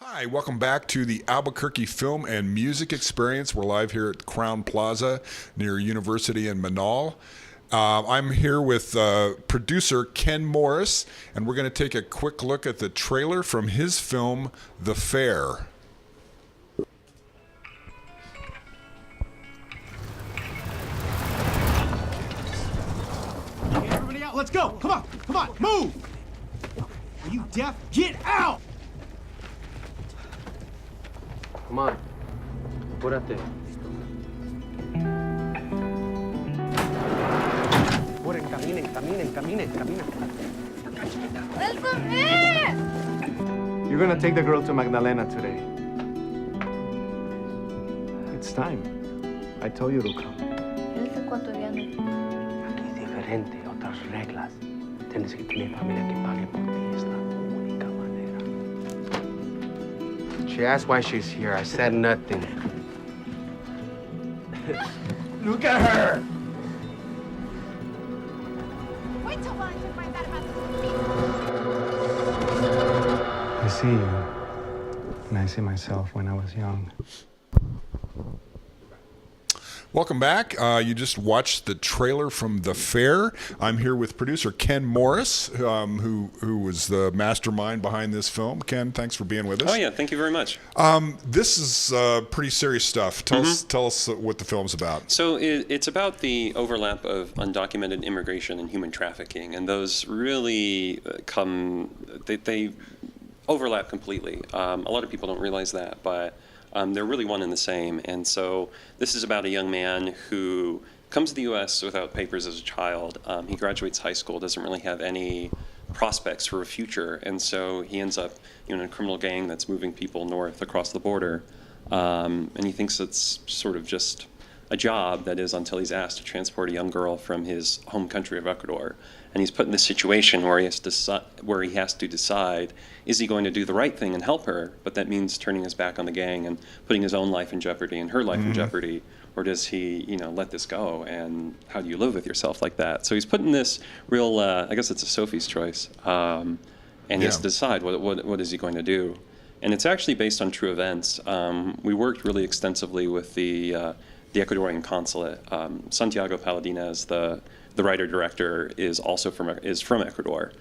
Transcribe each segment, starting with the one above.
Hi, welcome back to the Albuquerque Film and Music Experience. We're live here at Crown Plaza near University in Manal. I'm here with producer Ken Morris, and we're going to take a quick look at the trailer from his film, The Fair. Okay, everybody out, let's go! Come on, move! Are you deaf? Get out! Come on, apúrate. Apuren, caminen. You're gonna take the girl to Magdalena today. It's time. I told you to come. Él es ecuatoriano. Aquí es diferente, otras reglas. Tienes que tener familia que pague por ti. Es la única manera. She asked why she's here. I said nothing. Look at her! Wait till I can find out about I see you, and I see myself when I was young. Welcome back. You just watched the trailer from The Fair. I'm here with producer Ken Morris, who was the mastermind behind this film. Ken, thanks for being with us. Oh yeah, thank you very much. This is pretty serious stuff. Tell us what the film's about. So it's about the overlap of undocumented immigration and human trafficking, and those really they overlap completely. A lot of people don't realize that, but they're really one and the same. And so this is about a young man who comes to the U.S. without papers as a child. He graduates high school, doesn't really have any prospects for a future, and so he ends up in a criminal gang that's moving people north across the border. And he thinks it's sort of just a job, that is, until he's asked to transport a young girl from his home country of Ecuador. And he's put in this situation where he has to decide, is he going to do the right thing and help her, but that means turning his back on the gang and putting his own life in jeopardy and her life in jeopardy, or does he, let this go? And how do you live with yourself like that? So he's put in this real, I guess it's a Sophie's choice, and he has to decide what is he going to do. And it's actually based on true events. We worked really extensively with the Ecuadorian consulate. Santiago Paladinez, the writer-director, is also from Ecuador.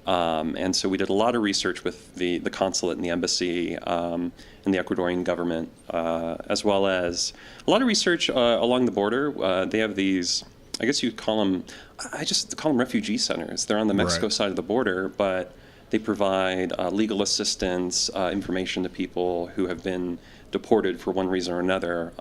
And so we did a lot of research with the consulate and the embassy and the Ecuadorian government, as well as a lot of research along the border. They have these, I guess you'd call them, I just call them refugee centers. They're on the Mexico side of the border, but they provide legal assistance, information to people who have been deported for one reason or another,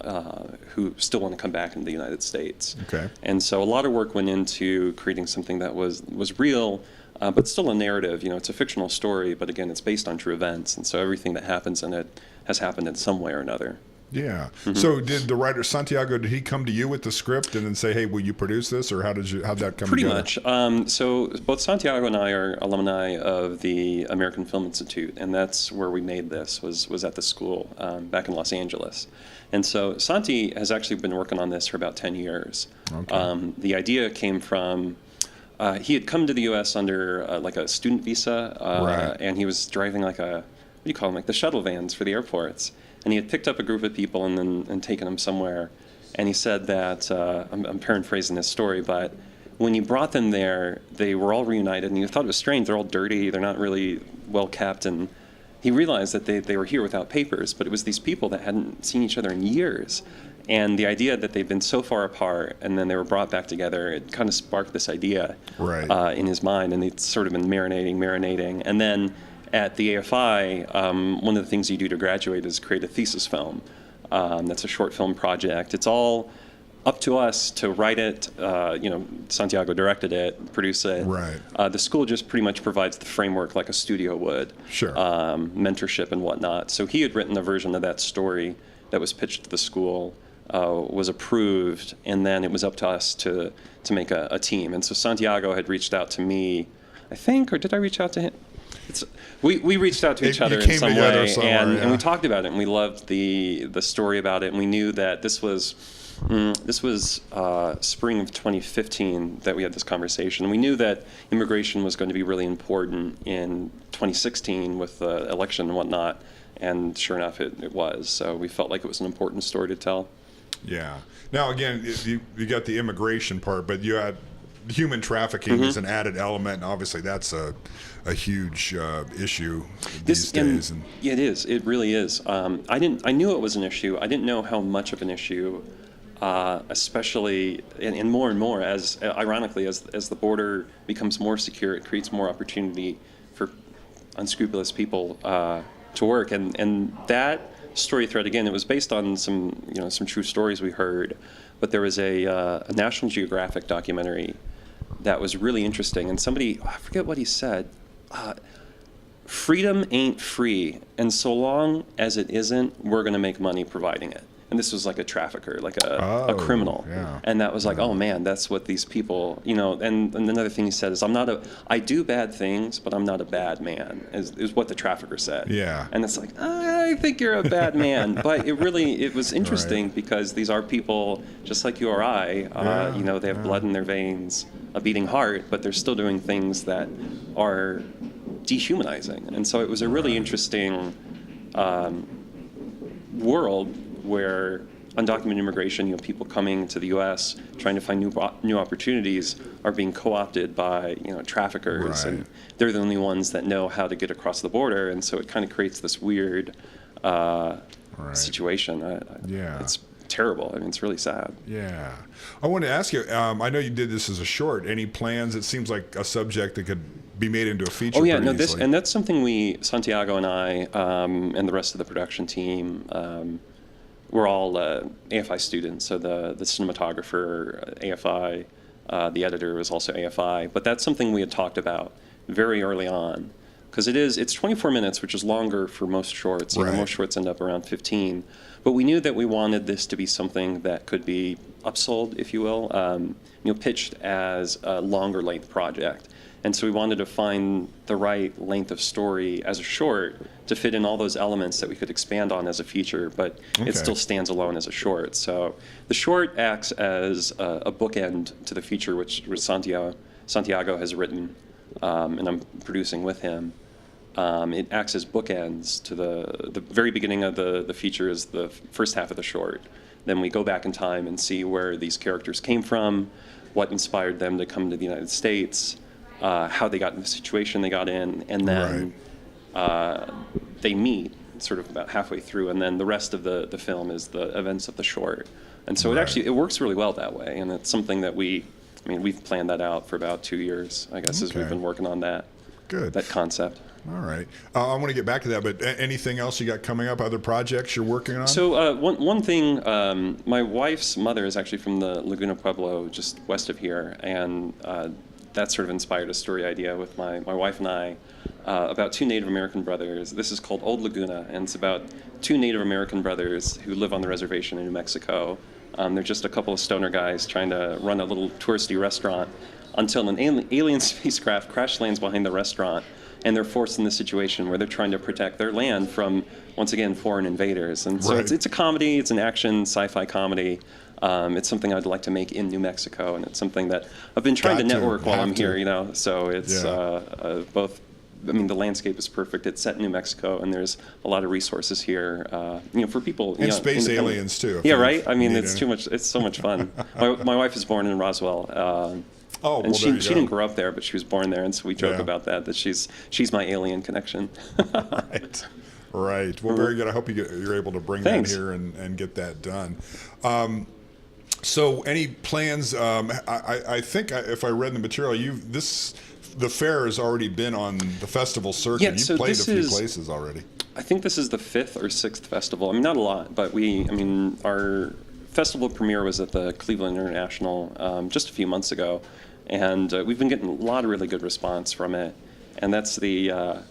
who still want to come back into the United States. Okay. And so a lot of work went into creating something that was real, but still a narrative. It's a fictional story, but again, it's based on true events, and so everything that happens in it has happened in some way or another. Yeah. So did the writer Santiago, did he come to you with the script and then say, hey, will you produce this, or how'd that come Pretty together? much. So both Santiago and I are alumni of the American Film Institute, and that's where we made this, was at the school back in Los Angeles. And so Santi has actually been working on this for about 10 years. Okay. The idea came from, he had come to the U.S. under like a student visa, and he was driving like what do you call them, like the shuttle vans for the airports. And he had picked up a group of people and taken them somewhere. And he said that, I'm paraphrasing this story, but when you brought them there, they were all reunited, and he thought it was strange. They're all dirty, they're not really well kept. And he realized that they were here without papers, but it was these people that hadn't seen each other in years. And the idea that they've been so far apart, and then they were brought back together, it kind of sparked this idea in his mind, and it's sort of been marinating. And then at the AFI, one of the things you do to graduate is create a thesis film. That's a short film project. It's all up to us to write it. Santiago directed it, produced it. Right. The school just pretty much provides the framework like a studio would. Sure. Mentorship and whatnot. So he had written a version of that story that was pitched to the school, was approved, and then it was up to us to make a team. And so Santiago had reached out to me, I think, or did I reach out to him? We reached out to each other in some way, and we talked about it, and we loved the story about it, and we knew that this was This was spring of 2015 that we had this conversation. We knew that immigration was going to be really important in 2016 with the election and whatnot, and sure enough, it was. So we felt like it was an important story to tell. Yeah. Now, again, you got the immigration part, but you had human trafficking as an added element, and obviously that's a huge issue these days. And yeah, it is. It really is. I knew it was an issue. I didn't know how much of an issue, especially and more as ironically as the border becomes more secure, it creates more opportunity for unscrupulous people to work. And that story thread, again, it was based on some true stories we heard, but there was a National Geographic documentary that was really interesting, and somebody, I forget what he said, freedom ain't free, and so long as it isn't, we're going to make money providing it. And this was like a trafficker, like a criminal. Yeah. And that was like, oh man, that's what these people, and another thing he said is, I do bad things, but I'm not a bad man, is what the trafficker said. Yeah. And it's like, I think you're a bad man. But it was interesting because these are people just like you or I, they have blood in their veins, a beating heart, but they're still doing things that are dehumanizing. And so it was a really interesting world where undocumented immigration, people coming to the U.S. trying to find new opportunities are being co-opted by traffickers, Right. and they're the only ones that know how to get across the border, and so it kind of creates this weird situation. Yeah. It's terrible. I mean, it's really sad. Yeah. I want to ask you, I know you did this as a short. Any plans? It seems like a subject that could be made into a feature. Oh yeah, pretty no, easily. and that's something Santiago and I, and the rest of the production team, we're all AFI students. So the cinematographer, AFI, the editor was also AFI. But that's something we had talked about very early on, because it's 24 minutes, which is longer for most shorts. Right. Most shorts end up around 15. But we knew that we wanted this to be something that could be upsold, if you will, pitched as a longer length project. And so we wanted to find the right length of story as a short to fit in all those elements that we could expand on as a feature, but it still stands alone as a short. So the short acts as a bookend to the feature, which Santiago has written, and I'm producing with him. It acts as bookends to the very beginning of the feature is the first half of the short. Then we go back in time and see where these characters came from, what inspired them to come to the United States, how they got in the situation they got in, and then they meet sort of about halfway through, and then the rest of the film is the events of the short. And so it works really well that way, and it's something that we've planned that out for about 2 years, I guess, as we've been working on that. Good. That concept. All right. I want to get back to that, but anything else you got coming up? Other projects you're working on? So one thing, my wife's mother is actually from the Laguna Pueblo, just west of here, and that sort of inspired a story idea with my wife and I about two Native American brothers. This is called Old Laguna, and it's about two Native American brothers who live on the reservation in New Mexico. They're just a couple of stoner guys trying to run a little touristy restaurant until an alien spacecraft crash lands behind the restaurant, and they're forced in this situation where they're trying to protect their land from, once again, foreign invaders. And so it's a comedy, it's an action sci-fi comedy. It's something I'd like to make in New Mexico, and it's something that I've been trying to network while I'm here, So it's both. I mean, the landscape is perfect. It's set in New Mexico, and there's a lot of resources here, for people. And space aliens too. Yeah, right. I mean, it's too much. It's so much fun. My wife is born in Roswell. And she didn't grow up there, but she was born there, and so we joke about that she's my alien connection. Right. Well, very good. I hope you're able to bring that here and get that done. So, any plans? I think if I read the material, the fair has already been on the festival circuit. Yeah, You've played a few places already. I think this is the 5th or 6th festival. I mean, not a lot, but our festival premiere was at the Cleveland International just a few months ago, and we've been getting a lot of really good response from it. And that's a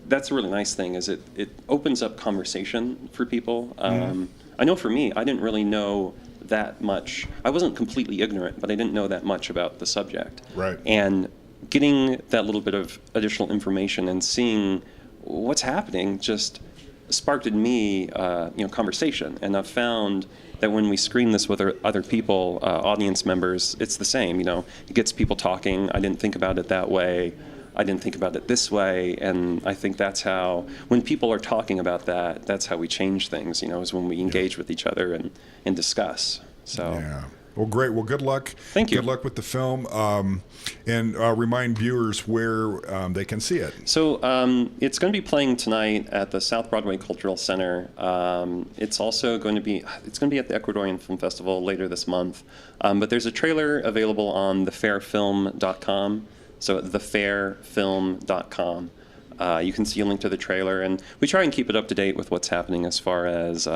really nice thing, is it opens up conversation for people. I know for me, I didn't really know that much. I wasn't completely ignorant, but I didn't know that much about the subject. Right. And getting that little bit of additional information and seeing what's happening just sparked in me, conversation. And I've found that when we screen this with other people, audience members, it's the same. It gets people talking. I didn't think about it that way. I didn't think about it this way. And I think that's how, when people are talking about that, that's how we change things, is when we engage with each other and discuss. So. Yeah. Well, great. Well, good luck. Thank you. Good luck with the film. And remind viewers where they can see it. So it's going to be playing tonight at the South Broadway Cultural Center. It's also going to be at the Ecuadorian Film Festival later this month. But there's a trailer available on thefairfilm.com. So thefairfilm.com. You can see a link to the trailer, and we try and keep it up to date with what's happening as far as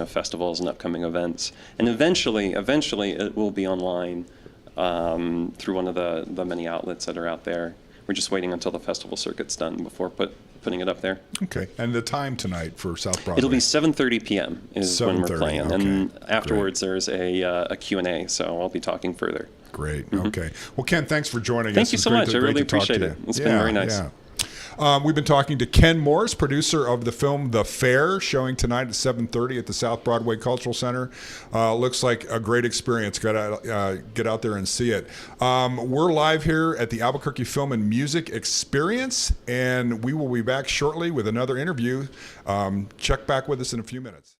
festivals and upcoming events. And eventually, it will be online through one of the many outlets that are out there. We're just waiting until the festival circuit's done before putting it up there. Okay. And the time tonight for South Broadway? It'll be 7:30 p.m. is when we're playing, okay. and afterwards there's a Q&A, so I'll be talking further. Great. Okay. Well, Ken, thanks for joining us. Thank you so much. I really appreciate it. It's been very nice. Yeah. We've been talking to Ken Morris, producer of the film The Fair, showing tonight at 7:30 at the South Broadway Cultural Center. Looks like a great experience. Get out there and see it. We're live here at the Albuquerque Film and Music Experience, and we will be back shortly with another interview. Check back with us in a few minutes.